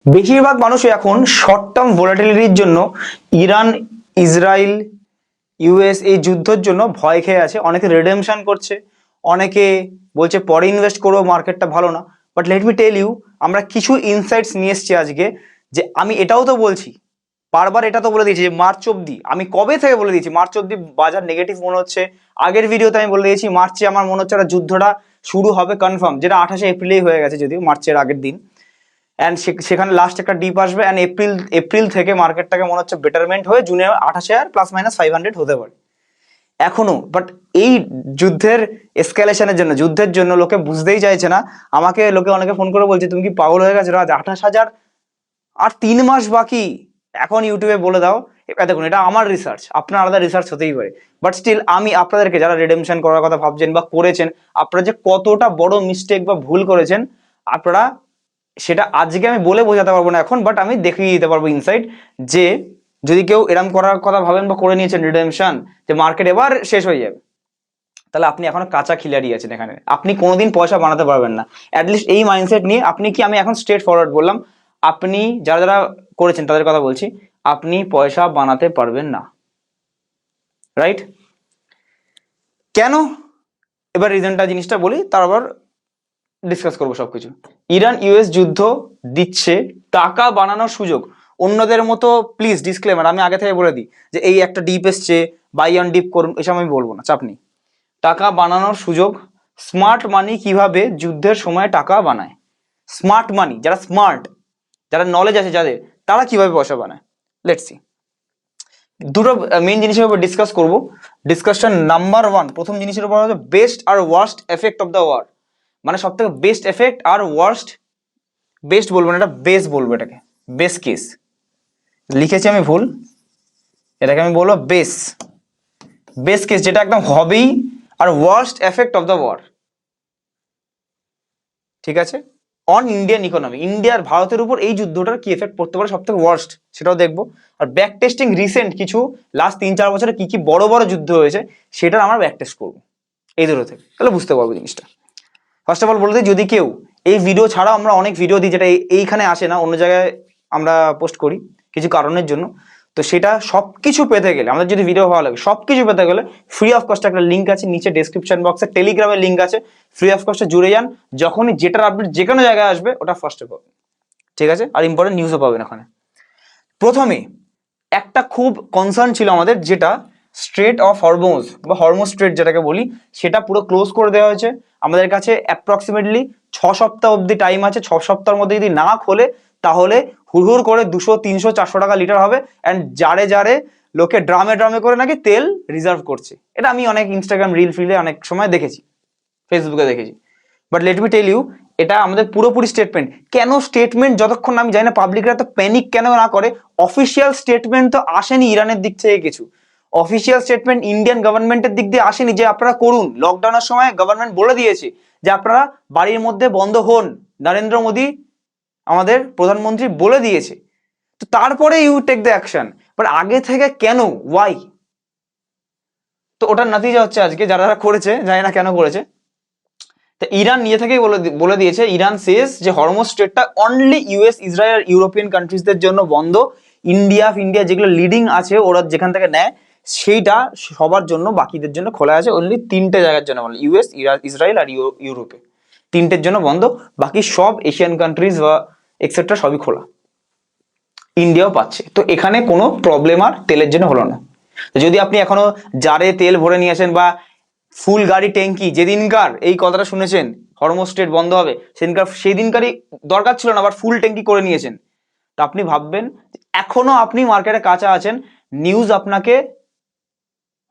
বেশিরভাগ মানুষই এখন শর্ট টার্ম ভোলাটিলিটির জন্য ইরান, ইসরায়েল, ইউএস এই যুদ্ধের জন্য ভয় খেয়ে আছে। অনেকে রিডেমশন করছে, অনেকে বলছে পরে ইনভেস্ট করবো, মার্কেটটা ভালো না। But let me tell you, আমরা কিছু ইনসাইটস নিয়ে এসেছি আজকে। যে আমি এটাও তো বলছি, বারবার এটা তো বলে দিয়েছি যে মার্চ অব্দি, আমি কবে থেকে বলে দিয়েছি মার্চ অব্দি বাজার নেগেটিভ মনে হচ্ছে। আগের ভিডিওতে আমি বলে দিয়েছি মার্চে আমার মনে হচ্ছে একটা যুদ্ধটা শুরু হবে কনফার্ম, যেটা 28শে এপ্রিলেই হয়ে গেছে, যদিও মার্চের আগের দিন। অ্যান্ড সেখানে লাস্ট একটা ডিপ আসবে, অ্যান্ড এপ্রিল থেকে মার্কেটটাকে মনে হচ্ছে বেটারমেন্ট হয়ে জুনে 28 আর +- 500 হতে পারে এখনো। বাট এই যুদ্ধের এসকালেশনের জন্য, যুদ্ধের জন্য লোকে বুঝতেই চাইছে না। আমাকে লোকে অনেকে ফোন করে বলছে তুমি কি পাগল হয়ে গেছো রাজ, 28,000 আর 3 মাস বাকি, এখন ইউটিউবে বলে দাও। এবার দেখুন, এটা আমার রিসার্চ, আপনার আলাদা রিসার্চ হতেই পারে। বাট স্টিল আমি আপনাদেরকে, যারা রিডেমশন করার কথা ভাবছেন বা করেছেন, আপনারা যে কতটা বড় মিস্টেক বা ভুল করেছেন আপনারা, সেটা আজকে আমি বলে বোঝাতে পারবো না এখন, বাট আমি দেখিয়ে দিতে পারবো ইনসাইট। যে যদি কেউ এরম করার কথা ভাবেন বা করে নিয়েছেন রিডেমশন, যে মার্কেট এবার শেষ হয়ে যাবে, তাহলে আপনি এখনো কাঁচা খিলাড়ি আছেন এখানে, আপনি কোনোদিন পয়সা বানাতে পারবেন না। অ্যাটলিস্ট এই মাইন্ডসেট নিয়ে আপনি কি, আমি এখন স্ট্রেট ফরওয়ার্ড বললাম, আপনি যারা যারা করেছেন তাদের কথা বলছি, আপনি পয়সা বানাতে পারবেন না। রাইট? কেন? এবার রিজনটা জিনিসটা বলি, তারপর ডিসকাস করবো সবকিছু। ইরান ইউএস যুদ্ধ দিচ্ছে টাকা বানানোর সুযোগ। অন্যদের মতো প্লিজ ডিসক্লেমার, আমি আগে থেকে বলে দিই যে এই একটা ডিপ এসছে, বাই অন ডিপ করুন, এসব আমি বলবো না, চাপ নেই। টাকা বানানোর সুযোগ। স্মার্ট মানি কিভাবে যুদ্ধের সময় টাকা বানায়। স্মার্ট মানি, যারা স্মার্ট, যারা নলেজ আছে যাদের, তারা কিভাবে পয়সা বানায়, লেটস সি। দুটো মেইন জিনিসের উপর ডিসকাস করবো। ডিসকাশন নাম্বার 1, প্রথম জিনিসের উপর হচ্ছে বেস্ট আর worst effect of the war. মানে সব থেকে বেস্ট এফেক্ট আর ওয়ার্স্ট, বেস্ট বলবো না, এটা বেস বলবো, এটাকে বেস কেস লিখেছি আমি ভুল, এটাকে আমি বলবো বেস বেস কেস, যেটা একদম হবেই, আর worst effect of the war. ঠিক আছে? অন ইন্ডিয়ান ইকোনমি, ইন্ডিয়ার, ভারতের উপর এই যুদ্ধটার কি এফেক্ট পড়তে পারে সব থেকে ওয়ার্স্ট, সেটাও দেখবো। আর ব্যাক টেস্টিং রিসেন্ট কিছু লাস্ট 3-4 বছরে কি কি বড় বড় যুদ্ধ হয়েছে, সেটার আমরা ব্যাক টেস্ট করবো এই দুটো থেকে, তাহলে বুঝতে পারবো জিনিসটা। ফার্স্ট অফ অল বলতে, যদি কেউ এই ভিডিও ছাড়াও আমরা অনেক ভিডিও দিই, যেটা এইখানে আসে না, অন্য জায়গায় আমরা পোস্ট করি কিছু কারণের জন্য, তো সেটা সবকিছু পেতে গেলে, আমাদের যদি ভিডিও ভালো লাগে, সবকিছু পেতে গেলে ফ্রি অফ কস্ট একটা লিঙ্ক আছে নিচে ডেসক্রিপশন বক্সে, টেলিগ্রামের লিঙ্ক আছে, ফ্রি অফ কস্টে জুড়ে যান। যখনই যেটার আপডেট যে কোনো জায়গায় আসবে, ওটা ফার্স্টে পাবেন। ঠিক আছে? আর ইম্পর্টেন্ট নিউজও পাবেন ওখানে। প্রথমে একটা খুব কনসার্ন ছিল আমাদের, যেটা স্ট্রেট অফ হরমুজ বা হরমুজ স্ট্রেট যেটাকে বলি, সেটা পুরো ক্লোজ করে দেওয়া হয়েছে। আমাদের কাছে অ্যাপ্রক্সিমেটলি 6 সপ্তাহ অবধি টাইম আছে। 6 সপ্তাহের মধ্যে যদি না খোলে, তাহলে হুড় করে 200, 300, 400 টাকা লিটার হবে। অ্যান্ড যারে যারে লোকে ড্রামে ড্রামে করে নাকি তেল রিজার্ভ করছে, এটা আমি অনেক ইনস্টাগ্রাম রিল ফিলে অনেক সময় দেখেছি, ফেসবুকে দেখেছি। But let me tell you, এটা আমাদের পুরোপুরি স্টেটমেন্ট। কেন স্টেটমেন্ট, যতক্ষণ আমি জানি না পাবলিকরা তো প্যানিক কেন না করে, অফিসিয়াল স্টেটমেন্ট তো আসেনি ইরানের দিক থেকে কিছু, অফিসিয়াল স্টেটমেন্ট ইন্ডিয়ান গভর্নমেন্টের দিক দিয়ে আসেনি যে আপনারা করুন। লকডাউনের সময় গভর্নমেন্ট বলে দিয়েছে যে আপনারা বাড়ির মধ্যে বন্ধ হন, নরেন্দ্র মোদী আমাদের প্রধানমন্ত্রী বলে দিয়েছে। তো তারপরে you take the action, but আগে থেকে কেন, ওয়াই? তো ওটার নাতিজা হচ্ছে আজকে যারা যারা করেছে, জানি না কেন করেছে। তো ইরান নিজে থেকেই বলে দিয়েছে, ইরান সেজ যে হরমুজ স্ট্রেটটা অনলি ইউএস, ইসরায়েল আর ইউরোপিয়ান কান্ট্রিজদের জন্য বন্ধ। ইন্ডিয়া যেগুলো লিডিং আছে, ওরা যেখান থেকে নেয়, সেইটা সবার জন্য, বাকিদের জন্য খোলা আছে। অনলি 3টে জায়গার জন্য, মানে ইউএস, ইসরায়েল আর ইউরোপে, 3টের জন্য বন্ধ। বাকি সব এশিয়ান কান্ট্রিজ বা এক্সেট্রা সবই খোলা। ইন্ডিয়াও পাচ্ছে। তো এখানে কোনো প্রবলেম আর তেলের জন্য হলো না। যদি আপনি এখনো জারে তেল ভরে নিয়ে আসেন, বা ফুল গাড়ি ট্যাঙ্কি, যেদিনকার এই কথাটা শুনেছেন হরমুজ স্ট্রেট বন্ধ হবে, সেই দিনকারই দরকার ছিল না, বাট ফুল ট্যাঙ্কি করে নিয়েছেন, তা আপনি ভাববেন এখনো আপনি মার্কেটে কাঁচা আছেন। নিউজ আপনাকে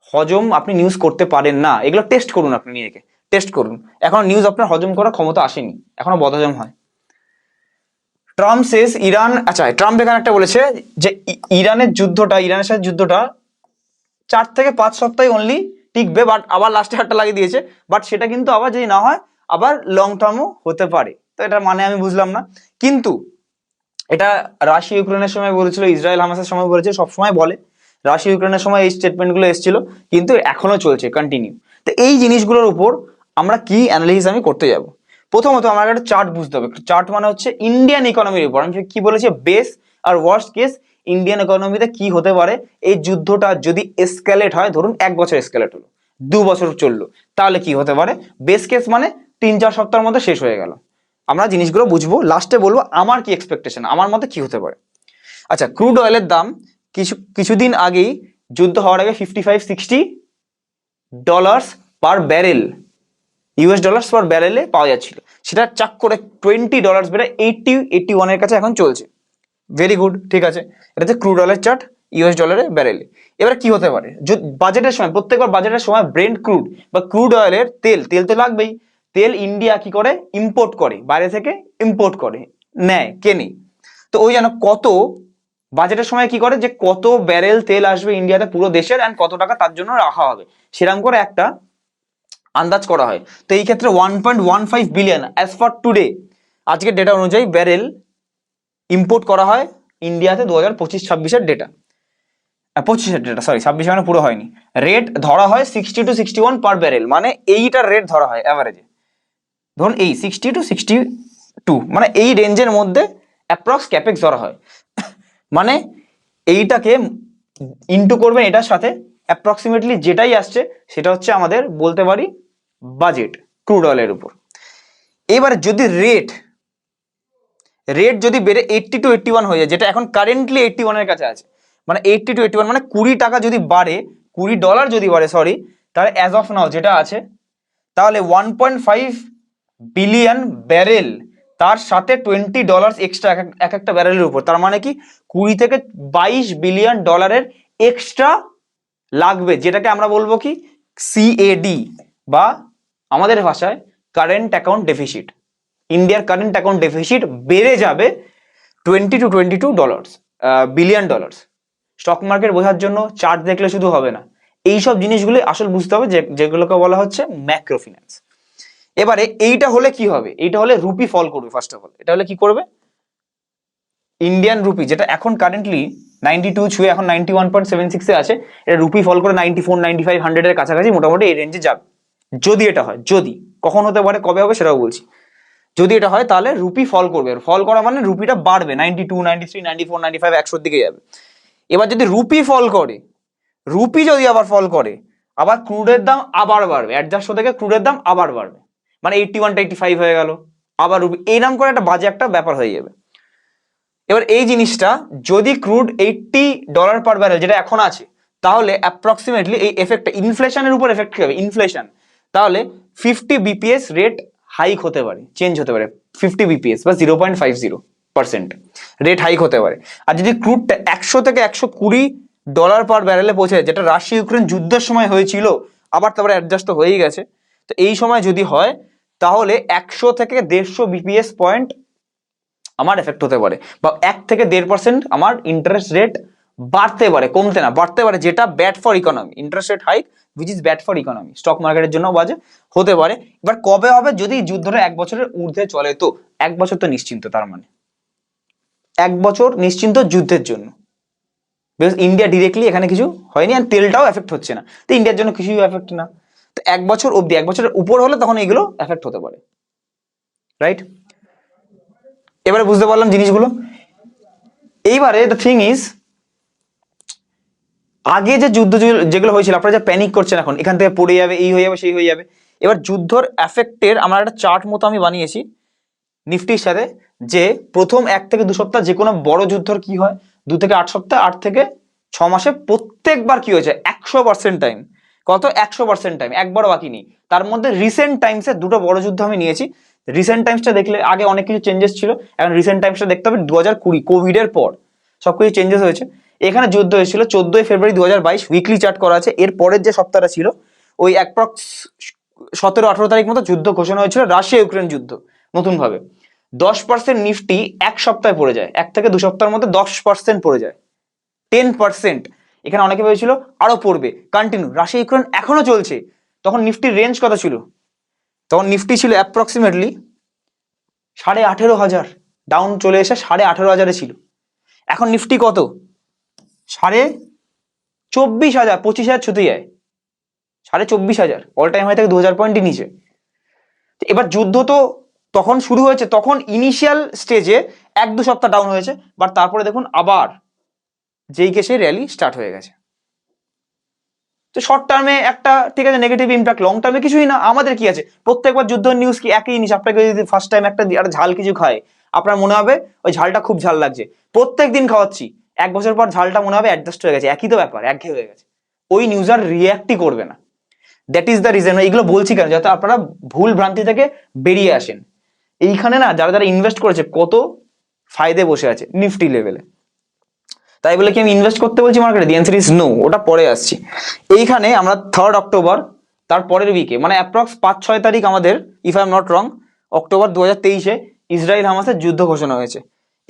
হজম, আপনি নিউজ করতে পারেন না। এগুলো টেস্ট করুন, আপনি নিজেকে টেস্ট করুন। এখনো নিউজ আপনার হজম করার ক্ষমতা আসেনি, এখনো বদহজম হয়। ট্রাম্প সেজ ইরান, আচ্ছা ট্রাম্প এখানে একটা বলেছে যে ইরানের সাথে যুদ্ধটা 4 থেকে 5 সপ্তাহে অনলি টিকবে, বাট আবার লাস্টে হাতটা লাগিয়ে দিয়েছে। বাট সেটা কিন্তু আবার যদি না হয়, আবার লং টার্মও হতে পারে। তো এটা মানে আমি বুঝলাম না, কিন্তু এটা রাশিয়া ইউক্রেনের সময় বলেছিল, ইসরায়েল হামাসের সময় বলেছে, সব সময় বলে। রাশিয়া ইউক্রেনের সময় এই স্টেটমেন্টগুলো এসেছিল, কিন্তু এখনো চলছে কন্টিনিউ। তো এই জিনিসগুলোর উপর আমরা কি অ্যানালিসিস আমি করতে যাব। প্রথমত আমার একটা চার্ট বুঝতে হবে। চার্ট মানে হচ্ছে ইন্ডিয়ান ইকোনমির উপর আমি কি বলেছি, বেস আর ওয়ার্স্ট কেস ইন্ডিয়ান ইকোনমিতে কি হতে পারে এই যুদ্ধটা যদি এসকেলেট হয়, ধরুন 1 বছর এসকেলেট হলো, 2 বছর চললো, তাহলে কি হতে পারে। বেস কেস মানে 3-4 সপ্তাহের মধ্যে শেষ হয়ে গেল। আমরা জিনিসগুলো বুঝবো, লাস্টে বলবো আমার কি এক্সপেকটেশন, আমার মতে কি হতে পারে। আচ্ছা, ক্রুড অয়েলের দাম কিছুদিন আগেই যুদ্ধ হওয়ার আগে $55-60 পার ব্যারেল, US ডলার্স পার ব্যারেলে পাওয়া যাচ্ছিল, সেটা চাক করে $20 বেড়ে 80-81 কাছে এখন চলছে। ভেরি গুড, ঠিক আছে, এটা হচ্ছে ক্রুড অয়েলের চার্ট US ডলারে ব্যারেলে। এবার কি হতে পারে, বাজেটের সময়, প্রত্যেকবার বাজেটের সময় ব্রেন্ট ক্রুড বা ক্রুড অয়েলের তেল তো লাগবেই, তেল ইন্ডিয়া কি করে ইম্পোর্ট করে, বাইরে থেকে ইম্পোর্ট করে নেয়, কেনে। তো ওই যেন কত বাজেটের সময় কি করে যে কত ব্যারেল তেল আসবে ইন্ডিয়াতে পুরো দেশের, অ্যান্ড কত টাকা তার জন্য রাখা হবে, সেরকম করে একটা আন্দাজ করা হয়। তো এই ক্ষেত্রে 1.15 বিলিয়ন অ্যাজ ফর টুডে, আজকের ডেটা অনুযায়ী ব্যারেল ইম্পোর্ট করা হয় ইন্ডিয়াতে 2025-26-এর ডেটা, 25-এর ডেটা, সরি 26 মানে পুরো হয়নি। রেট ধরা হয় 60-61 পার ব্যারেল, মানে এইটার রেট ধরা হয় অ্যাভারেজে, ধরুন এই 60-62, মানে এই রেঞ্জের মধ্যে অ্যাপ্রক্স ক্যাপেক্স ধরা হয়। মানে এইটাকে ইনটু করবেন এটার সাথে, অ্যাপ্রক্সিমেটলি যেটাই আসছে সেটা হচ্ছে আমাদের বলতে পারি বাজেট ক্রুড অয়েলের উপর। এবার যদি রেট যদি বেড়ে 80-81 হয়ে যায়, যেটা এখন কারেন্টলি 81-এর কাছে আছে, মানে 80-81 মানে 20 টাকা যদি বাড়ে, $20 যদি বাড়ে, সরি, তাহলে অ্যাজ অফ নাও যেটা আছে, তাহলে 1.5 বিলিয়ন ব্যারেল, তার সাথে $20 এক্সট্রা এক একটা ব্যারেলের উপর, তার মানে কি 20-22 বিলিয়ন ডলারের এক্সট্রা লাগবে, যেটাকে আমরা বলবো কি CAD, বা আমাদের ভাষায় কারেন্ট অ্যাকাউন্ট ডেফিসিট। ইন্ডিয়ার কারেন্ট অ্যাকাউন্ট ডেফিসিট বেড়ে যাবে $20-22 বিলিয়ন ডলার। স্টক মার্কেট বোঝার জন্য চার্ট দেখলে শুধু হবে না, এইসব জিনিসগুলো আসল বুঝতে হবে, যেগুলোকে বলা হচ্ছে ম্যাক্রো ফিন্যান্স। এবারে এইটা হলে কি হবে, এইটা হলে রুপি ফল করবে। ফার্স্ট অফ অল এটা হলে কি করবে, ইন্ডিয়ান রুপি যেটা এখন কারেন্টলি 92 ছুঁয়ে এখন 91.76-এ আছে, এটা রুপি ফল করে 94-95-100-এর কাছাকাছি মোটামুটি এই রেঞ্জে যাবে। যদি এটা হয়, যদি কখন হতে পারে, কবে হবে সেটাও বলছি। যদি এটা হয় তাহলে রুপি ফল করবে, ফল করা মানে রুপিটা বাড়বে 92, 93, 94, 95, 100-র দিকে যাবে। এবার যদি রুপি ফল করে, রুপি যদি আবার ফল করে, আবার ক্রুডের দাম আবার বাড়বে, অ্যাডজাস্ট থেকে ক্রুডের দাম আবার বাড়বে, মানে 81-85 হয়ে গেল, আবার রুপি, এইরকম করে একটা বাজে একটা ব্যাপার হয়ে যাবে। এবার এই জিনিসটা যদি ক্রুড $80 পার ব্যারেল যেটা এখন আছে, তাহলে অ্যাপ্রক্সিমেটলি এই এফেক্টটা ইনফ্লেশনের উপর এফেক্ট হবে, ইনফ্লেশন, তাহলে 50 BPS রেট হাইক হতে পারে, চেঞ্জ হতে পারে, 50 BPS বা 0.50% রেট হাইক হতে পারে। আর যদি ক্রুডটা 100 থেকে $120 পার ব্যারেলে পৌঁছে যায়, যেটা রাশিয়া ইউক্রেন যুদ্ধের সময় হয়েছিল, আবার তারপরে অ্যাডজাস্ট তো হয়েই গেছে, তো এই সময় যদি হয় তাহলে 100 থেকে 150 BPS পয়েন্ট আমার এফেক্ট হতে পারে, বা 1 থেকে 1.5% আমার ইন্টারেস্ট রেট বাড়তে পারে, কমতে না, বাড়তে পারে, যেটা bad for economy, interest rate hike which is bad for economy, stock মার্কেটের জন্য বাজে হতে পারে। এবার কবে হবে, যদি যুদ্ধটা 1 বছরের ঊর্ধ্বে চলে, তো 1 বছর তো নিশ্চিন্ত, তার মানে 1 বছর নিশ্চিন্ত যুদ্ধের জন্য, বিকজ ইন্ডিয়া ডিরেক্টলি এখানে কিছু হয়নি, আর তেলটাও এফেক্ট হচ্ছে না, তো ইন্ডিয়ার জন্য কিছুই এফেক্ট না। তো 1 বছর অব্দি, 1 বছরের উপর হলে তখন এগুলো এফেক্ট হতে পারে, রাইট? এবারে বুঝতে পারলাম জিনিসগুলো। এইবারে দ্য থিং ইজ, আগে যে যুদ্ধ যেগুলো হয়েছিল, আপনারা যা প্যানিক করছেন এখন, এখান থেকে পড়ে যাবে, এই হয়ে যাবে, সেই হয়ে যাবে, এবার যুদ্ধর এফেক্টের আমার একটা চার্ট মতো আমি বানিয়েছি নিফটির সাথে, যে প্রথম 1 থেকে 2 সপ্তাহ যে কোনো বড় যুদ্ধর কি হয়, 2 থেকে 8 সপ্তাহ, 8 থেকে 6 মাসে প্রত্যেকবার কি হয়েছে 100% টাইম, কত 100% টাইম, একবারও বাকি নেই। তার মধ্যে রিসেন্ট টাইমসে দুটো বড় যুদ্ধ আমি নিয়েছি। রিসেন্ট টাইমসটা দেখলে, আগে অনেক কিছু চেঞ্জেস ছিল, এখন রিসেন্ট টাইমসটা দেখতে হবে 2020 কোভিডের পর সবকিছু চেঞ্জেস হয়েছে। এখানে যুদ্ধ হয়েছিল 14 ফেব্রুয়ারি 2022, উইকলি চার্ট করা আছে। এর পরের যে সপ্তাহটা ছিল, ওই অ্যাপ্রক্স 17-18 তারিখ মতো যুদ্ধ ঘোষণা হয়েছিল, রাশিয়া ইউক্রেন যুদ্ধ নতুন ভাবে। 10% নিফটি 1 সপ্তাহে পড়ে যায়, 1 থেকে 2 সপ্তাহের মধ্যে 10% পড়ে যায়, 10%। এখানে অনেকে ভেবেছিল আরো পড়বে, কন্টিনিউ, রাশিয়া ইউক্রেন এখনো চলছে। তখন নিফটির রেঞ্জ কত ছিল, তখন নিফটি ছিল অ্যাপ্রক্সিমেটলি 18,500, ডাউন চলে এসে 18,500-এ ছিল। এখন নিফটি কত, 24,000, 25,000 ছুতে যায়, 24,500, অল টাইম হাই থেকে 2,000 পয়েন্টের নিচে। এবার যুদ্ধ তো তখন শুরু হয়েছে, তখন ইনিশিয়াল স্টেজে 1-2 সপ্তাহ ডাউন হয়েছে, বাট তারপরে দেখুন আবার যেই কেসে র্যালি স্টার্ট হয়ে গেছে। তো শর্ট টার্মে একটা ঠিক আছে নেগেটিভ ইম্প্যাক্ট, লং টার্মে কিছুই না। আমাদের কি আছে, প্রত্যেকবার যুদ্ধ নিউজ কি একই জিনিস। আপনাকে যদি ফার্স্ট টাইম একটা ঝাল কিছু খায়, আপনার মনে হবে ওই ঝালটা খুব ঝাল লাগছে, প্রত্যেক দিন খাওয়াচ্ছি, 1 বছর পর ঝালটা মনে হবে অ্যাডজাস্ট হয়ে গেছে, একই তো ব্যাপার, একঘেয়ে হয়ে গেছে, ওই নিউজ আর রিয়াক্টই করবে না। That is the reason. এইগুলো বলছি কেন, যাতে আপনারা ভুল ভ্রান্তি থেকে বেরিয়ে আসেন। এইখানে না যারা যারা ইনভেস্ট করেছে কত ফায়দে বসে আছে নিফটি লেভেলে। তাই বলে কি আমি ইনভেস্ট করতে বলছি মার্কেটে? দি অ্যান্সার ইজ নো, ওটা পরে আসছি। এইখানে আমরা 3rd অক্টোবর, তার পরের উইকে মানে অ্যাপ্রক্স 5-6 তারিখ আমাদের, if I am not wrong, October 2023-এ ইসরায়েল হামাসের যুদ্ধ ঘোষণা হয়েছে।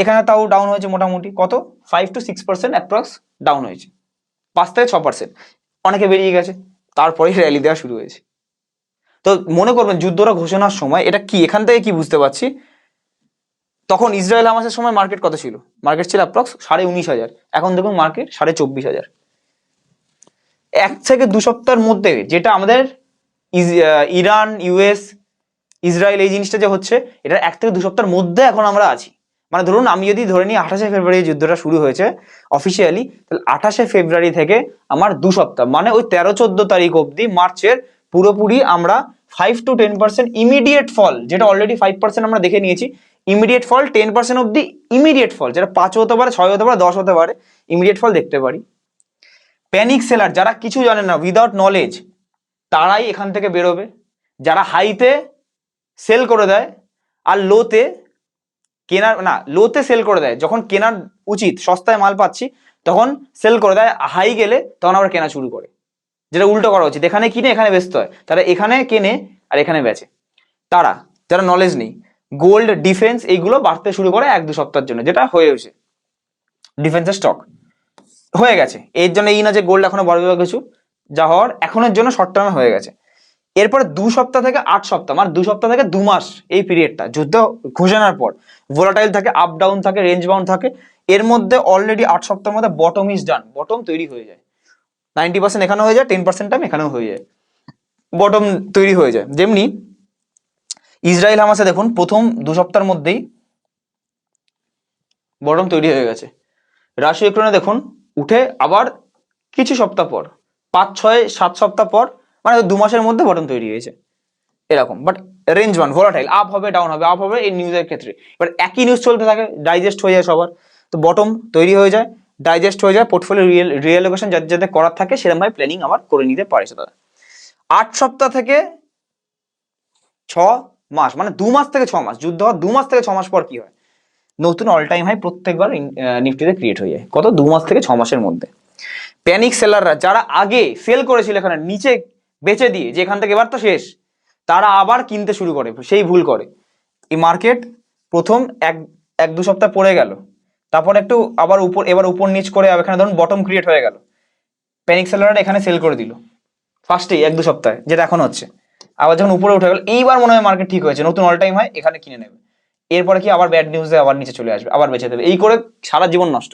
এখানে তাও ডাউন হয়েছে মোটামুটি কত 5-6% অ্যাপ্রক্স ডাউন হয়েছে, 5-6%। অনেকে বেরিয়ে গেছে, তারপরেই র্যালি দেওয়া শুরু হয়েছে। তো মনে করবেন যুদ্ধটা ঘোষণার সময় এটা কি, এখান থেকে কি বুঝতে পারছি, তখন ইসরায়েল হামাসের সময় মার্কেট কত ছিল? মার্কেট ছিল অ্যাপ্রক্স 19,500, এখন দেখুন মার্কেট 24,500। 1 থেকে 2 সপ্তাহের মধ্যে যেটা আমাদের ইরান, ইউএস, ইসরায়েল এই জিনিসটা যে হচ্ছে, এটা 1 থেকে 2 সপ্তাহের মধ্যে এখন আমরা আছি। মানে ধরুন আমি যদি ধরে নিই 28শে ফেব্রুয়ারি যুদ্ধটা শুরু হয়েছে অফিসিয়ালি, তাহলে 28শে ফেব্রুয়ারি থেকে আমার 2 সপ্তাহ, মানে ওই 13-14 তারিখ অব্দি মার্চের পুরোপুরি আমরা 5-10% ইমিডিয়েট ফল, যেটা অলরেডি 5% আমরা দেখে নিয়েছি, ইমিডিয়েট ফল 10% অব্দি, ইমিডিয়েট ফল যেটা 5 হতে পারে, 6 হতে পারে, 10 হতে পারে, ইমিডিয়েট ফল দেখতে পারি। প্যানিক সেলার যারা কিছু জানে না, উইদাউট নলেজ, তারাই এখান থেকে বেরোবে। যারা হাইতে সেল করে দেয় আর লোতে কেনার না, লোতে সেল করে দেয়, যখন কেনার উচিত সস্তায় মাল পাচ্ছি তখন সেল করে দেয়, হাই গেলে তখন আবার কেনা শুরু করে, যেটা উল্টো করা উচিত। এখানে কিনে এখানে বেচতে হয়, তারা এখানে কেনে আর এখানে বেচে। তারা যারা নলেজ নেই, গোল্ড, ডিফেন্স এইগুলো বাড়তে শুরু করে 1-2 সপ্তাহের জন্য, যেটা হয়েছে ডিফেন্সের স্টক হয়ে গেছে। এর জন্য এই না যে গোল্ড এখনো বাড়বে বা কিছু, যা হওয়ার এখনের জন্য শর্ট টার্মে হয়ে গেছে। এরপরে 2 সপ্তাহ থেকে 8 সপ্তাহ, মানে 2 সপ্তাহ থেকে 2 মাস, এই পিরিয়ডটা যুদ্ধ ঘোষণার পর ভোলাটাইল থাকে, আপ ডাউন থাকে, রেঞ্জ বাউন্ড থাকে। এর মধ্যে অলরেডি 8 সপ্তাহের মধ্যে বটম ইজ ডান, বটম তৈরি হয়ে যায়। 90% এখানে হয়ে যায়, 10% টাইম এখানেও হয়ে যায়, বটম তৈরি হয়ে যায়। যেমনি ইসরায়েল হামাসে দেখুন প্রথম 2 সপ্তাহের মধ্যেই বটম তৈরি হয়ে গেছে। রাশিয়া ইউক্রেনে দেখুন উঠে আবার কিছু সপ্তাহ পর, 5-6-7 সপ্তাহ পর, মানে 2 মাসের মধ্যে বটম তৈরি হয়েছে এরকম। But range one, volatile, up হবে ডাউন হবে, আপ হবে, এই নিউজের ক্ষেত্রে বাট একই নিউজ চলতে থাকে, ডাইজেস্ট হয়ে যায় সবার। তো বটম তৈরি হয়ে যায়, ডাইজেস্ট হয়ে যায়, পোর্টফোলিও রিয়েলোকেশন যাতে যাতে করার থাকে সেরকম ভাবে প্ল্যানিং আবার করে নিতে পারে সেটা। 8 সপ্তাহ থেকে 6 মাস, মানে 2 মাস থেকে 6 মাস যুদ্ধ হওয়ার 2 মাস থেকে 6 মাস পর কি হয়, নতুন অল টাইম হাই প্রত্যেকবার নিফটিতে ক্রিয়েট হয়ে যায়। কত? 2 মাস থেকে 6 মাসের মধ্যে। প্যানিক সেলাররা যারা আগে সেল করেছিল এখানে নিচে বেচে দিয়ে, যে এখান থেকে এবার তো শেষ, তারা আবার কিনতে শুরু করে, সেই ভুল করে। এই মার্কেট প্রথম 1-2 সপ্তাহ পড়ে গেল, তারপর একটু আবার উপর, এবার উপর নিচ করে এখানে ধরুন বটম ক্রিয়েট হয়ে গেল, প্যানিক সেলাররা এখানে সেল করে দিল ফার্স্টেই 1-2 সপ্তাহে, যেটা এখন হচ্ছে। আবার যখন উপরে উঠে গেল, এইবার মনে হয় মার্কেট ঠিক হয়েছে, নতুন অল টাইম হয়, এখানে কিনে নেবে। এরপরে কি আবার ব্যাড নিউজে আবার নিচে চলে আসবে, আবার বেঁচে দেবে, এই করে সারা জীবন নষ্ট।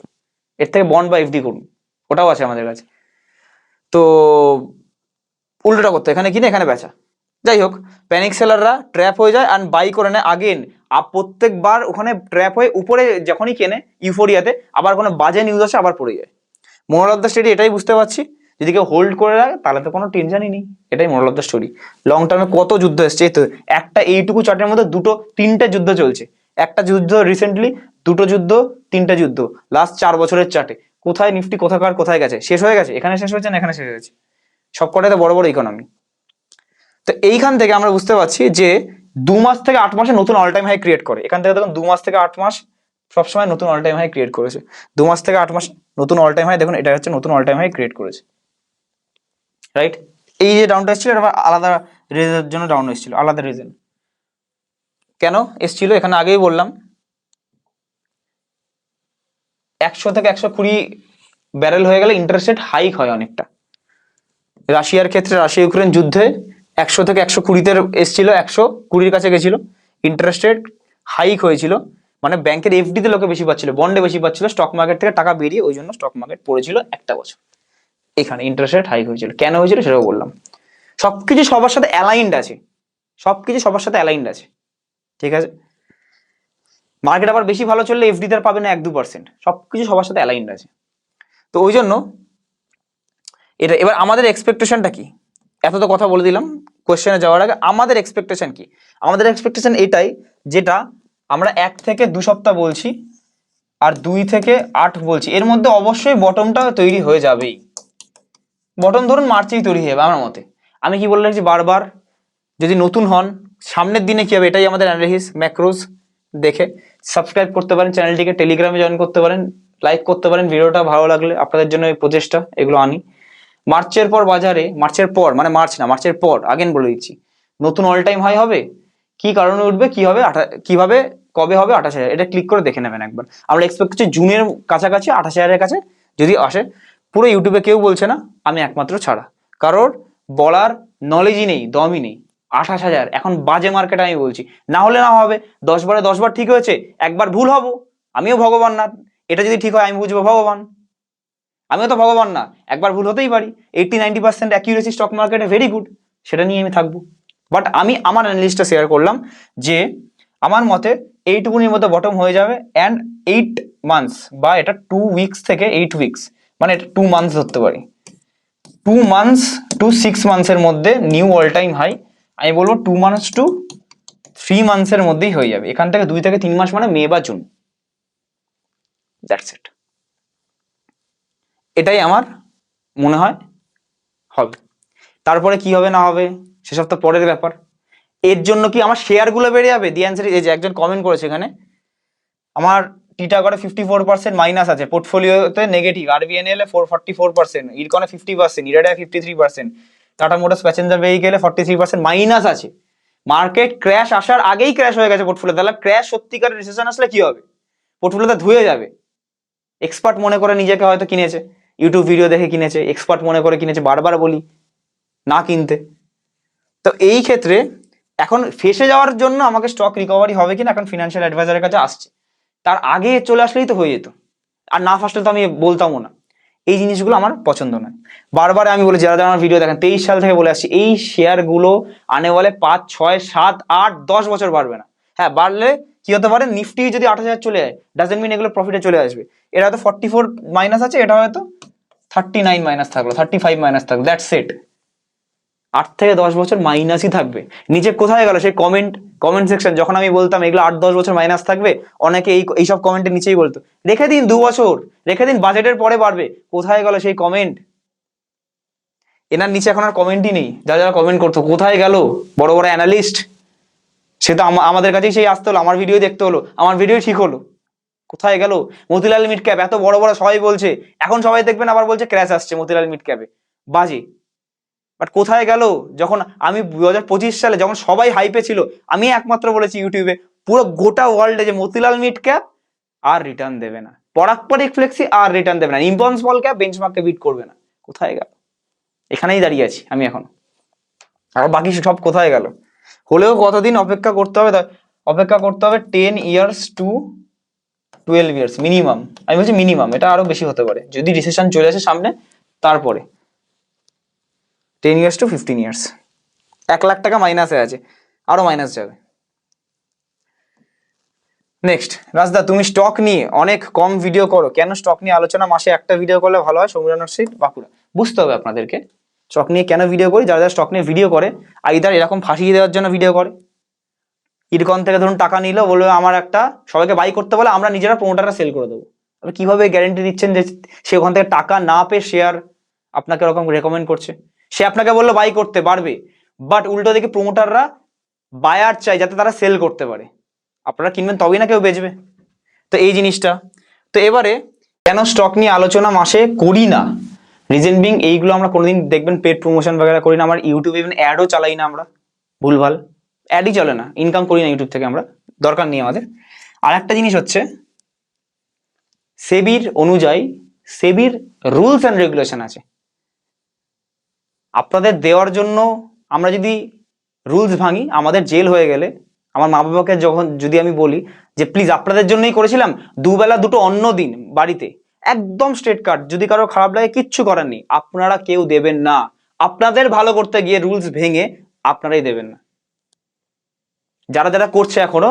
এর থেকে বন্ড বা এফডি করুন, ওটাও আছে আমাদের কাছে। তো উল্টোটা করতে, এখানে কিনে এখানে বেচা। যাই হোক, প্যানিক সেলাররা ট্র্যাপ হয়ে যায় আর বাই করে নেয় আগেন। প্রত্যেকবার ওখানে ট্র্যাপ হয়ে উপরে যখনই কেনে ইউফোরিয়াতে, আবার কোনো বাজে নিউজ আসে আবার পড়ে যায়। মোরাল অফ দ্য স্টোরি এটাই বুঝতে পারছি, যদি কেউ হোল্ড করে রাখে তাহলে তো কোনো টেনশনই নেই, এটাই moral of the story. Long টার্মে কত যুদ্ধ এসছে, এই তো একটা এইটুকু চার্টের মধ্যে 2-3টে যুদ্ধ চলছে। একটা যুদ্ধ রিসেন্টলি, 2টো যুদ্ধ, 3টে যুদ্ধ লাস্ট 4 বছরের চার্টে। কোথায় নিফটি কোথাকার কোথায় গেছে, শেষ হয়ে গেছে, এখানে শেষ হয়েছে না এখানে শেষ হয়েছে, সবকটাতে বড় বড় ইকোনমি। তো এইখান থেকে আমরা বুঝতে পারছি যে 2 মাস থেকে 8 মাসে নতুন অল টাইম হাই ক্রিয়েট করে। এখান থেকে দেখুন 2 মাস থেকে 8 মাস সবসময় নতুন অল টাইম হাই ক্রিয়েট করেছে। 2 মাস থেকে 8 মাস নতুন অল টাইম হাই, দেখুন এটা হচ্ছে নতুন অল টাইম হাই ক্রিয়েট করেছে, রাইট। এই যে ডাউনটা এসেছিল এটা আলাদা রিজনের জন্য ডাউন এসেছিল, আলাদা রিজন। কেন এসেছিল এখানে আগেই বললাম, 100 থেকে 120 ব্যারেল হয়ে গেলে ইন্টারেস্ট রেট হাইক হয় অনেকটা। রাশিয়ার ক্ষেত্রে রাশিয়া ইউক্রেন যুদ্ধে 100 থেকে 120-তে এসেছিল, 120-র কাছে গেছিল, ইন্টারেস্ট রেট হাইক হয়েছিল। মানে ব্যাংকের এফডিতে লোকে বেশি পাচ্ছিল, বন্ডে বেশি পাচ্ছিল, স্টক মার্কেট থেকে টাকা বেরিয়ে, ওই জন্য স্টক মার্কেট পড়েছিল একটা বছর। এখানে ইন্টারেস্ট রেট হাইক হয়েছিল, কেন হয়েছিল সেটাও বললাম। সবকিছু সবার সাথে অ্যালাইন্ড আছে, সবকিছু সবার সাথে অ্যালাইন্ড আছে। ঠিক আছে, মার্কেট আবার বেশি ভালো চললে এফডি তার পাবে না 1-2%, সবকিছু সবার সাথে অ্যালাইন্ড আছে। তো ওই জন্য এটা এবার আমাদের এক্সপেকটেশনটা কি, এত তো কথা বলে দিলাম, কোশ্চেনে যাওয়ার আগে আমাদের এক্সপেকটেশন কি? আমাদের এক্সপেকটেশন এটাই, যেটা আমরা 1 থেকে 2 সপ্তাহ বলছি আর 2 থেকে 8 বলছি, এর মধ্যে অবশ্যই বটমটা তৈরি হয়ে যাবেই। বটম ধরুন মার্চেই তৈরি হয়ে যাবে আমার মতে। আমি কি বলে রাখছি বারবার, যদি নতুন হন সামনের দিনে কি হবে এটাই আমাদের অ্যানালিসিস, ম্যাক্রোস দেখে সাবস্ক্রাইব করতে পারেন চ্যানেলটিকে, টেলিগ্রামে জয়েন করতে পারেন, লাইক করতে পারেন ভিডিওটা ভালো লাগলে, আপনাদের জন্য এই প্রচেষ্টা এগুলো আনি। মার্চের পর বাজারে, মার্চের পর মানে মার্চ না, মার্চের পর আগেন বলে দিচ্ছি, নতুন অল টাইম হাই হবে। কি কারণে উঠবে, কি হবে, কিভাবে, কবে হবে, 28,000, এটা ক্লিক করে দেখে নেবেন একবার। আমরা এক্সপেক্ট করছি জুনের কাছাকাছি 28,000-এর কাছে যদি আসে। পুরো ইউটিউবে কেউ বলছে না, আমি একমাত্র ছাড়া, কারোর বলার নলেজই নেই, দমই নেই। 28,000 এখন বাজে মার্কেট, আমি বলছি। না হলে না হবে, 10 বারে 10 বার ঠিক হয়েছে, একবার ভুল হব, আমিও ভগবান না। এটা যদি ঠিক হয় আমি বুঝবো ভগবান, আমিও তো ভগবান না, একবার ভুল হতেই পারি। 80-90% অ্যাকিউরেসি স্টক মার্কেটে ভেরি গুড, সেটা নিয়ে আমি থাকবো। বাট আমি আমার অ্যানালিস্টটা শেয়ার করলাম যে আমার মতে এইটুকুনির মধ্যে বটম হয়ে যাবে, অ্যান্ড 8 মান্থস বা এটা 2 উইকস থেকে 8 উইকস, মানে এটা 2 মান্থস ধরতে পারি, 2 মান্থস টু 6 মান্থসের মধ্যে নিউ অল টাইম হাই। আমি বলবো 2 মান্থস টু 3 মান্থসের মধ্যেই হয়ে যাবে, এখান থেকে 2 থেকে 3 মাস মানে মে বা জুন, দ্যাটস ইট। এটাই আমার মনে হয় হবে। তারপরে কি হবে না হবে সেসব তো পরের ব্যাপার। এর জন্য কি আমার শেয়ারগুলো বেড়ে যাবে? দি অ্যান্সার এই যে একজন কমেন্ট করেছে এখানে, আমার টিটাগড়ে 54% মাইনাস আছে, পোর্টফোলিওতে নেগেটিভ, আরবিএনএল এ 44%, ইরকনে 50%, ইরাডায় 53%, টাটা মোটরস প্যাসেঞ্জার ভেহিকেলে 43% মাইনাস আছে। মার্কেট ক্র্যাশ আসার আগেই ক্র্যাশ হয়ে গেছে পোর্টফোলিও, তাহলে ক্র্যাশ সত্যিকারের রিসেশন আসলে কি হবে? পোর্টফোলিওতে ধুয়ে যাবে। এক্সপার্ট মনে করে নিজেকে হয়তো কিনেছে, ইউটিউব ভিডিও দেখে কিনেছে, এক্সপার্ট মনে করে কিনেছে, বারবার বলি না কিনতে। তো এই ক্ষেত্রে এখন ফেসে যাওয়ার জন্য আমাকে স্টক রিকভারি হবে কিনা এখন ফিনান্সিয়াল অ্যাডভাইজারের কাছে আসছে, তার আগে চলে আসলেই তো হয়ে যেত, আর না ফার্স্টে তো আমি বলতামও না। এই জিনিসগুলো আমার পছন্দ নয়। বারবার আমি বলি, যারা যারা আমার ভিডিও দেখেন 23 সাল থেকে বলে আসছি, এই শেয়ারগুলো আনে বলে 5, 6, 7, 8, 10 বছর বাড়বে না। হ্যাঁ বাড়লে কি হতে পারে, নিফটি যদি 28,000 চলে যায় ডাজেন্ট মিন এগুলো প্রফিটে চলে আসবে। এটা হয়তো 44 মাইনাস আছে, এটা হয়তো 39 মাইনাস থাকলো, 35 মাইনাস থাকলো, দ্যাটস ইট। 8 থেকে 10 বছর মাইনাসই থাকবে। নিচে কোথায় গেল সেই কমেন্ট সেকশন, যখন আমি বলতাম এগুলো 8-10 বছর মাইনাস থাকবে, অনেকে এইসব কমেন্টের নিচেই বলতো রেখে দিন 2 বছর, রেখে দিন বাজেটের পরে বাড়বে। কোথায় গেল সেই কমেন্ট? এনার নিচে এখন আর কমেন্টই নেই, যারা যারা কমেন্ট করতো কোথায় গেল বড় বড় অ্যানালিস্ট? সে তো আমাদের কাছেই সেই আসতে হলো, আমার ভিডিও দেখতে হলো, আমার ভিডিও ঠিক হলো। কোথায় গেল মতিলাল মিড ক্যাপ? এত বড় বড় সবাই বলছে, এখন সবাই দেখবেন আবার বলছে ক্র্যাশ আসছে মতিলাল মিড ক্যাপে, বাজে। বাট কোথায় গেল? যখন আমি 2025 সালে যখন সবাই হাইপে ছিল, আমি একমাত্র বলেছি ইউটিউবে, পুরো গোটা ওয়ার্ল্ডে, যে মতিলাল মিড ক্যাপ আর রিটার্ন দেবে না, পরাগ পারিক ফ্লেক্সি আর রিটার্ন দেবে না, ইম্পন স্মল ক্যাপ বেঞ্চমার্ককে বিট করবে না। কোথায় গেল? এখানেই দাঁড়িয়ে আছি আমি এখন, আর বাকি সব কোথায় গেল? হলেও কতদিন অপেক্ষা করতে হবে? অপেক্ষা করতে হবে 10 ইয়ার্স টু 12 ইয়ার্স মিনিমাম। আমি বলছি মিনিমাম, এটা আরো বেশি হতে পারে যদি রিসেশন চলে আসে সামনে, তারপরে 10 ইয়ার্স টু 15 ইয়ার্স। 1 লাখ টাকা মাইনাসে আছে, আরো মাইনাস যাবে। নেক্সট, রাজদা তুমি স্টক নিয়ে অনেক কম ভিডিও করো কেন? স্টক নিয়ে আলোচনা মাসে একটা ভিডিও করলে ভালো হয়। সমীরণ সিট, বাঁকুড়া। বুঝতে হবে আপনাদেরকে স্টক নিয়ে কেন ভিডিও করি। যারা যারা স্টক নিয়ে ভিডিও করে আইদার এরকম ফাঁসিয়ে দেওয়ার জন্য ভিডিও করে, ইরকন থেকে ধরুন টাকা নিল, বলবে আমার একটা, সবাইকে বাই করতে বলে, আমরা নিজেরা প্রোমোটাররা সেল করে দেবো। আপনি কিভাবে গ্যারেন্টি দিচ্ছেন যে সে ওখান থেকে টাকা না পেয়ে শেয়ার আপনাকে এরকম রেকমেন্ড করছে? সে আপনাকে বললো বাই করতে পারবে, বাট উল্টো দিকে প্রোমোটাররা বায়ার চাই যাতে তারা সেল করতে পারে। আপনারা কিনবেন তবেই না কেউ বেচবে। তো এই জিনিসটা, তো এবারে কেন স্টক নিয়ে আলোচনা মাসে করি না, রিজন বিং এইগুলো আমরা কোনোদিন দেখবেন পেড প্রমোশন বগেরা করি না, আমার ইউটিউবে ইভেন অ্যাডও চালাই না আমরা, ভুলভাল অ্যাডই চলে না, ইনকাম করি না ইউটিউব থেকে আমরা, দরকার নেই আমাদের। আর একটা জিনিস হচ্ছে, সেবির অনুযায়ী, সেবির রুলস অ্যান্ড রেগুলেশন আছে আপনাদের দেওয়ার জন্য। আমরা যদি রুলস ভাঙি, আমাদের জেল হয়ে গেলে, আমার মা বাবাকে যখন যদি আমি বলি যে প্লিজ আপনাদের জন্যই করেছিলাম, দুবেলা দুটো অন্ন দিন বাড়িতে, একদম স্ট্রেট কাট, যদি কারো খারাপ লাগে কিচ্ছু করার নেই, আপনারা কেউ দেবেন না। আপনাদের ভালো করতে গিয়ে রুলস ভেঙে আপনারাই দেবেন না। যারা যারা করছে এখনো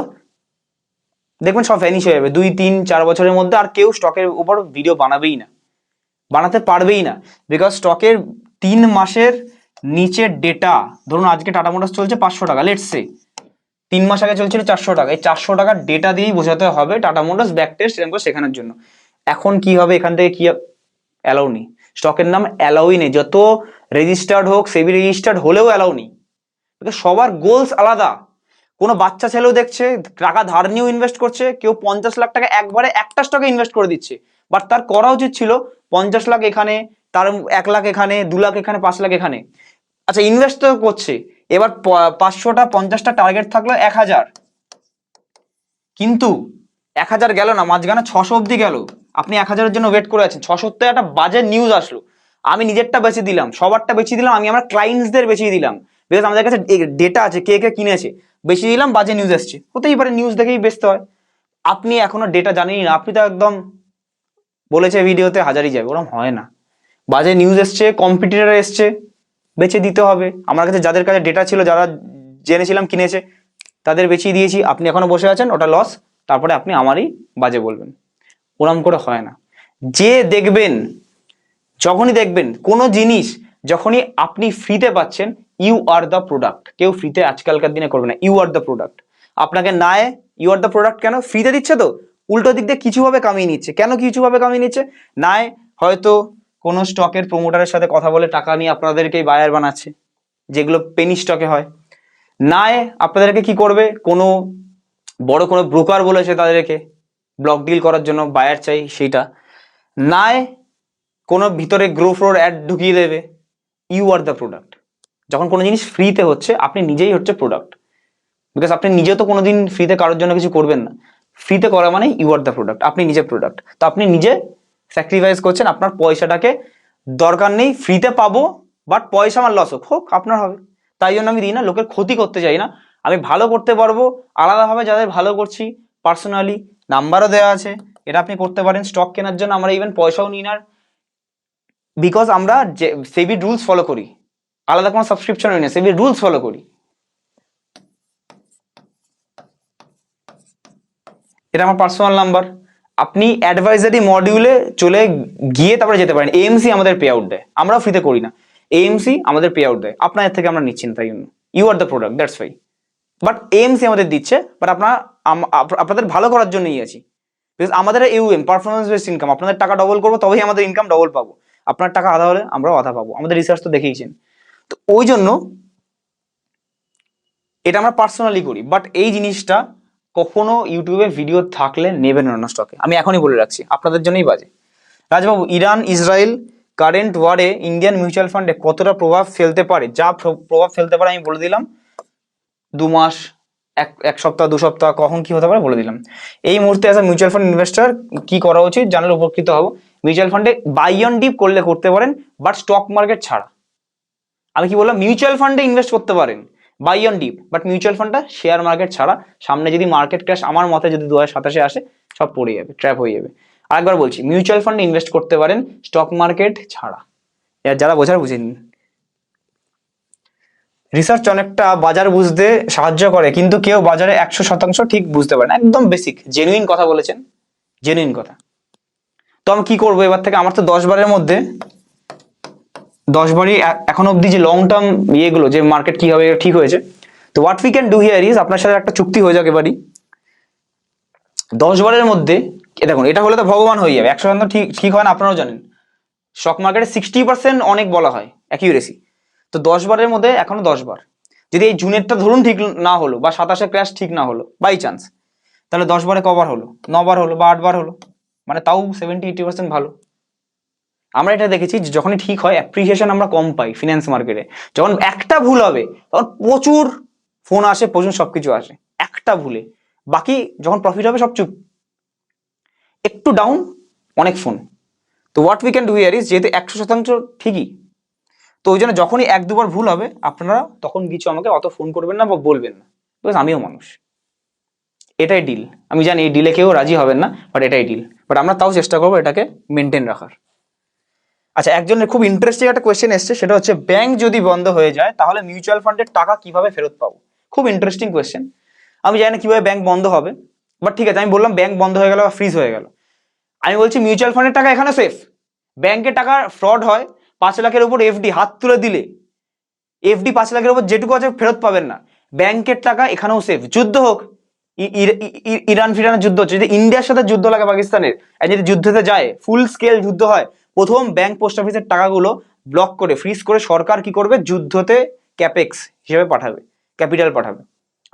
দেখবেন সব ভ্যানিশ হয়ে যাবে 2-3-4 বছরের মধ্যে, আর কেউ স্টকের উপর ভিডিও বানাবেই না, বানাতে পারবেই না। বিকজ স্টকের 3 মাসের নিচের ডেটা, ধরুন আজকে টাটা মোটরস চলছে 500 টাকা, লেটস সে 3 মাস আগে চলছিল 400 টাকা, এই 400 টাকার ডেটা দিয়েই বোঝাতে হবে টাটা মোটরস ব্যাক টেস্ট এরকম করে শেখানোর জন্য। এখন কি হবে, এখান থেকে কি অ্যালাউ নেই, স্টকের নাম অ্যালাউই নেই, যত রেজিস্টার্ড হোক, সেবি রেজিস্টার্ড হলেও অ্যালাউ নেই। সবার গোলস আলাদা। কোনো বাচ্চা ছেলেও দেখছে টাকা ধার নিয়েও ইনভেস্ট করছে, কেউ 50 লাখ টাকা একবারে একটা স্টকে ইনভেস্ট করে দিচ্ছে, বাট তার করা উচিত ছিল 50 লাখ এখানে, তার 1 লাখ এখানে, 2 লাখ এখানে, 5 লাখ এখানে। আচ্ছা ইনভেস্ট তো করছে, এবার 500টা 50টা টার্গেট থাকলো 1000, কিন্তু 1000 গেল না, মাঝখানে 600 অব্দি গেল, আপনি 1000-এর জন্য ওয়েট করে আছেন, 600-তে একটা বাজে নিউজ আসলো, আমি নিজেরটা বেঁচে দিলাম, সবারটা বেঁচে দিলাম, আমি আমার ক্লায়েন্টসদের বেঁচে দিলাম, বিকজ আমাদের কাছে ডেটা আছে কে কে কিনেছে, বেশি দিলাম, বাজে নিউজ এসছে, হতেই পারে, নিউজ দেখেই বেচতে হয়। আপনি এখনো ডেটা জানেনই না, আপনি তো একদম বলেছে ভিডিওতে হাজারই যাবে, ওরকম হয় না। বাজে নিউজ এসছে, কম্পিটিটর এসছে, বেচে দিতে হবে। আমার কাছে যাদের কাছে ডেটা ছিল, যারা জেনেছিলাম কিনেছে, তাদের বেচিয়ে দিয়েছি, আপনি এখনো বসে আছেন, ওটা লস, তারপরে আপনি আমারই বাজে বলবেন, ওরম করে হয় না। যে দেখবেন, যখনই দেখবেন কোনো জিনিস যখনই আপনি ফ্রিতে পাচ্ছেন, ইউ আর দ্য প্রোডাক্ট। কেউ ফ্রিতে আজকালকার দিনে করবে না, ইউ আর দ্য প্রোডাক্ট। আপনাকে নায় ইউ আর দ্য প্রোডাক্ট, কেন ফ্রিতে দিচ্ছে তো, উল্টো দিক দিয়ে কিছুভাবে কামিয়ে নিচ্ছে। কেন কিছুভাবে কামিয়ে নিচ্ছে, নায় হয়তো কোনো স্টকের প্রমোটারের সাথে কথা বলে টাকা নিয়ে আপনাদেরকেই বায়ার বানাচ্ছে, যেগুলো পেনি স্টকে হয়। নায় আপনাদেরকে কি করবে, কোনো বড় কোনো ব্রোকার বলেছে তাদেরকে ব্লক ডিল করার জন্য বায়ার চাই সেইটা, নায় কোনো ভিতরে গ্রো ফ্লোর অ্যাড ঢুকিয়ে দেবে। You are the product. যখন কোনো জিনিস ফ্রিতে হচ্ছে, আপনি নিজেই হচ্ছে প্রোডাক্ট, বিকজ আপনি নিজে তো কোনোদিন ফ্রিতে কারোর জন্য কিছু করবেন না। ফ্রিতে করা মানে ইউ আর দ্য প্রোডাক্ট, আপনি নিজে প্রোডাক্ট, তো আপনি নিজে স্যাক্রিফাইস করছেন আপনার পয়সাটাকে। দরকার নেই ফ্রিতে পাবো, বাট পয়সা আমার লস হোক, হোক আপনার হবে, তাই জন্য আমি দিই না, লোকের ক্ষতি করতে চাই না, আমি ভালো করতে পারবো আলাদাভাবে। যাদের ভালো করছি পার্সোনালি নাম্বারও দেওয়া আছে, এটা আপনি করতে পারেন স্টক কেনার জন্য, আমরা ইভেন পয়সাও নিই না, বিকজ আমরা যে সেবি রুলস ফলো করি, আলাদা কোনো সাবস্ক্রিপশন হয় না, সেবি রুলস ফলো করি। এটা আমার পার্সোনাল নাম্বার, আপনি অ্যাডভাইজারি মডিউলে চলে গিয়ে তারপরে যেতে পারেন। এএমসি আমাদের পে আউট দেয়, আমরাও ফ্রিতে করি না, এএমসি আমাদের পে আউট দেয়, আপনাদের থেকে আমরা নিচ্ছি না, তাই জন্য you are the product, that's why. But AMC আমাদের দিচ্ছে, বাট আপনাদের ভালো করার জন্যই আছি, বিকজ আমাদের ইউএম পারফরমেন্স বেসড ইনকাম, আপনাদের টাকা ডবল করবো তবেই আমাদের ইনকাম ডবল পাবো, আপনার টাকা আধা হলে আমরাও আধা পাবো, আমাদের রিসার্চ তো দেখেইছেন। তো ওই জন্য এটা আমরা পার্সোনালি করি, বাট এই জিনিসটা কখনো ইউটিউবে ভিডিও থাকলে নেবেন না স্টকে, আমি এখনই বলে রাখছি, আপনাদের জন্যই বাজে। রাজবাবু, ইরান ইসরায়েল কারেন্ট ওয়ারে ইন্ডিয়ান মিউচুয়াল ফান্ডে কতটা প্রভাব ফেলতে পারে? যা প্রভাব ফেলতে পারে আমি বলে দিলাম, 2 মাস, এক সপ্তাহ, 2 সপ্তাহ, কখন কি হতে পারে বলে দিলাম। এই মুহূর্তে as a mutual fund investor কি করা উচিত জানলে উপকৃত হবো। মিউচুয়াল ফান্ডে বাই অন ডিপ করলে করতে পারেন, বাট স্টক মার্কেট ছাড়া। আমি কি বললাম, মিউচুয়াল ফান্ডে ইনভেস্ট করতে পারেন buy on dip, but mutual ফান্ডটা শেয়ার মার্কেট ছাড়া। সামনে যদি মার্কেট ক্র্যাশ আমার মতে যদি 2027-এ আসে, সব পড়ে যাবে, ট্র্যাপ হয়ে যাবে। আরেকবার বলছি, মিউচুয়াল ফান্ডে ইনভেস্ট করতে পারেন স্টক মার্কেট ছাড়া। এর যারা বোঝার বুঝে নিন। রিসার্চ অনেকটা বাজার বুঝতে সাহায্য করে, কিন্তু কেউ বাজারে 100% ঠিক বুঝতে পারে না, একদম বেসিক জেনুইন কথা বলেছেন, জেনুইন কথা। তো আমি কি করবো এবার থেকে, আমার তো 10 বারের মধ্যে 10 বারই এখন অব্দি যে লং টার্ম ইয়েগুলো, যে মার্কেট কি হবে ঠিক হয়েছে। তো what we can do here is, আপনার সাথে একটা চুক্তি হয়ে যাক এবারই, 10 বারের মধ্যে দেখুন, এটা হলে তো ভগবান হয়ে যাবে, 100% ঠিক ঠিক হয় না, আপনারাও জানেন। স্টক মার্কেটে 60% অনেক বলা হয় অ্যাকিউরেসি। তো 10 বারের মধ্যে এখনো 10 বার, যদি এই জুনেরটা ধরুন ঠিক না হলো, বা 27-এ ক্র্যাশ ঠিক না হলো বাই চান্স, তাহলে 10 বারে কবার হলো, 9 বার হলো বা 8 বার হলো, মানে তাও 70-80% ভালো। আমরা এটা দেখেছি যে যখনই ঠিক হয় অ্যাপ্রিসিয়েশন আমরা কম পাই ফিনান্স মার্কেটে। যখন একটা ভুল হবে তখন প্রচুর ফোন আসে, প্রচুর সবকিছু আসে একটা ভুলে, বাকি যখন প্রফিট হবে সব চুপ, একটু ডাউন অনেক ফোন। তো what we can do here is, যেহেতু 100% ঠিকই, তো ওই জন্য যখনই 1-2 বার ভুল হবে আপনারা তখন কিছু আমাকে অত ফোন করবেন না বা বলবেন না, বিকজ আমিও মানুষ। এটাই ডিল, আমি জানি এই ডিলে কেউ রাজি হবেন না, বাট এটাই ডিল, বাট আমরা তাও চেষ্টা করবো এটাকে মেনটেন রাখার। আচ্ছা, একজনের খুব ইন্টারেস্টিং একটা কোয়েশ্চেন এসছে, সেটা হচ্ছে ব্যাংক যদি বন্ধ হয়ে যায় তাহলে মিউচুয়াল ফান্ডের টাকা কিভাবে ফেরত পাবো? খুব ইন্টারেস্টিং কোয়েশ্চেন। আমি জানি না কিভাবে ব্যাংক বন্ধ হবে, বাট ঠিক আছে, আমি বললাম ব্যাংক বন্ধ হয়ে গেল বা ফ্রিজ হয়ে গেল, আমি বলছি মিউচুয়াল ফান্ডের টাকা এখানে সেফ। ব্যাংকের টাকা ফ্রড হয়, 5 লাখের উপর এফডি হাত তুলে দিলে এফডি 5 লাখের উপর যেটুকু আছে ফেরত পাবেন না। ব্যাংকের টাকা এখানেও সেফ। যুদ্ধ হোক, ইরান ফিরানের যুদ্ধ হচ্ছে, যদি ইন্ডিয়ার সাথে যুদ্ধ লাগে পাকিস্তানের, আর যদি যুদ্ধতে যায়, ফুল স্কেল যুদ্ধ হয়, প্রথম ব্যাংক পোস্ট অফিসের টাকাগুলো ব্লক করে ফ্রিজ করে সরকার কি করবে, যুদ্ধতে ক্যাপেক্স হিসেবে পাঠাবে, ক্যাপিটাল পাঠাবে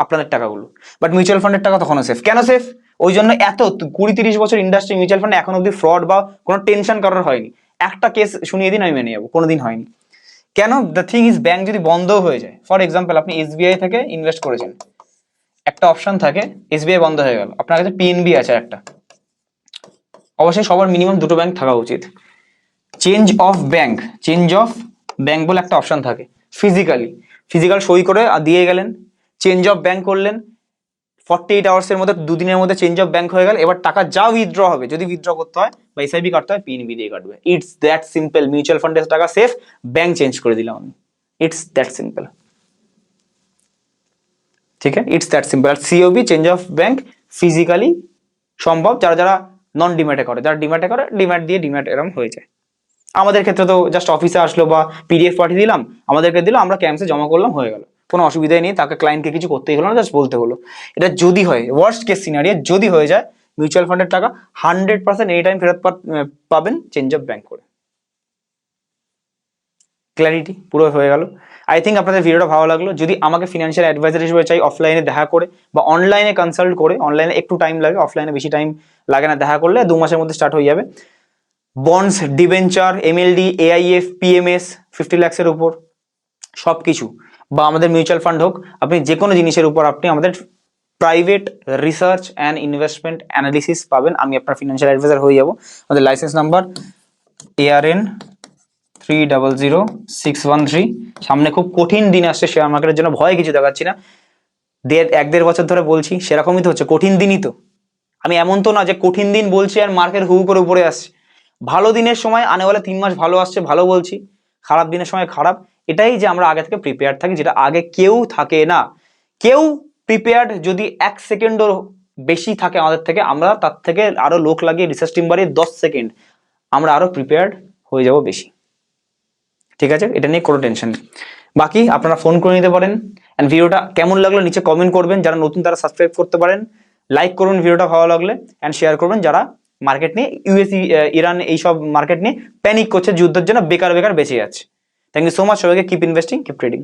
আপনাদের টাকাগুলো। বাট মিউচুয়াল ফান্ডের টাকা তখনও সেফ। কেন সেফ? ওই জন্য এত 20-30 বছর ইন্ডাস্ট্রি মিউচুয়াল ফান্ডে এখন অব্দি ফ্রড বা কোনো টেনশন কারোর হয়নি। একটা কেস শুনিয়ে দিন, আমি মেনে যাবো, কোনোদিন হয়নি। কেন? দ্য থিং ইজ, ব্যাংক যদি বন্ধ হয়ে যায়, ফর এক্সাম্পল আপনি এসবিআই থেকে ইনভেস্ট করেছেন, একটা অপশন থাকে এসবিআই বন্ধ হয়ে গেল, আপনার কাছে পিএনবি আছে একটা, অবশ্যই সবার মিনিমাম 2টো ব্যাংক থাকা উচিত। চেঞ্জ অফ ব্যাংক বলে একটা অপশন থাকে, ফিজিক্যাল সই করে দিয়ে গেলেন, চেঞ্জ অফ ব্যাংক করলেন, 48 আওয়ার্সের মধ্যে, 2 দিনের মধ্যে চেঞ্জ অফ ব্যাংক হয়ে গেল। এবার টাকা যা উইথড্র হবে, যদি উইথড্র করতে হয় বা এসআইপি কাটতে হয়, পিএনবি দিয়ে কাটবে। It's that simple. মিউচুয়াল ফান্ডের টাকা সেফ, ব্যাংক চেঞ্জ করে দিলাম আমি, ইটস দ্যাট সিম্পল। ঠিক আছে, ইটস দ্যাট সিম্পল। আর COB change of bank physically সম্ভব, যারা যারা নন ডিম্যাটে করে, যারা ডিম্যাটে করে ডিম্যাট দিয়ে ডিম্যাট এরম হয়ে যায়। আমাদের ক্ষেত্রে তো জাস্ট অফিসে আসলো বা পিডিএফ পাঠিয়ে দিলাম, আমাদেরকে দিল, আমরা ক্যাম্পসে জমা করলাম, হয়ে গেল, কোনো অসুবিধাই নেই, তাকে ক্লায়েন্টকে কিছু করতেই হলো না, জাস্ট বলতে হলো। এটা যদি হয়, ওয়ার্স্ট কেস সিনারিও যদি হয়ে যায়, মিউচুয়াল ফান্ডের টাকা 100% এনি টাইম ফেরত পাবেন চেঞ্জ অফ ব্যাংক করে। ক্ল্যারিটি পুরো হয়ে গেল। আই থিঙ্ক আপনাদের ভিডিওটা ভালো লাগলো। যদি আমাকে ফিনান্সিয়াল অ্যাডভাইজার হিসেবে চাই, অফলাইনে দেখা করে বা অনলাইনে কনসাল্ট করে, অনলাইনে একটু টাইম লাগে, অফলাইনে বেশি টাইম লাগে না, দেখা করলে 2 মাসের মধ্যে স্টার্ট হয়ে যাবে। Bonds, debenture, MLD, AIF, PMS 50 লাখসের উপর সব কিছু, বা আমাদের মিউচুয়াল ফান্ড হোক, আপনি যে কোনো জিনিসের উপর আপনি আমাদের private research and investment analysis পাবেন। আমি আপনার ফিনান্সিয়াল অ্যাডভাইজার হয়ে যাব। আমাদের লাইসেন্স নাম্বার ARN 300613। সামনে খুব কঠিন দিন আসছে শেয়ার মার্কেটের জন্য, ভয় কিছু দেখাচ্ছি না, 1-1.5 বছর ধরে বলছি, সেরকমই তো হচ্ছে, কঠিন দিনই তো। আমি এমন তো না যে কঠিন দিন বলছি আর মার্কেট হু করে উপরে আসছে। ভালো দিনের সময় আনেওয়ালা 3 মাস ভালো আসছে, ভালো বলছি, খারাপ দিনের সময় খারাপ। এটাই যে আমরা আগে থেকে প্রিপেয়ার থাকি, যেটা আগে কেউ থাকে না। কেউ প্রিপেয়ার্ড যদি 1 সেকেন্ডও বেশি থাকে আমাদের থেকে, আমরা তার থেকে আরো লোক লাগিয়ে রিসার্চ টিম বাড়িয়ে 10 সেকেন্ড আমরা আরো প্রিপেয়ার্ড হয়ে যাব বেশি। ঠিক আছে, এটা নিয়ে কোনো টেনশন নেই। বাকি আপনারা ফোন করে নিতে পারেন। এন্ড ভিডিওটা কেমন লাগলো নিচে কমেন্ট করবেন, যারা নতুন তারা সাবস্ক্রাইব করতে পারেন, লাইক করুন ভিডিওটা ভালো লাগলে, এন্ড শেয়ার করবেন যারা মার্কেট নিয়ে, ইউএসই, ইরান, এইসব মার্কেট নিয়ে প্যানিক করছে, যুদ্ধের জন্য বেকার বেকার বেঁচে যাচ্ছে। থ্যাংক ইউ সো মাচ সবাইকে। Keep investing, keep trading.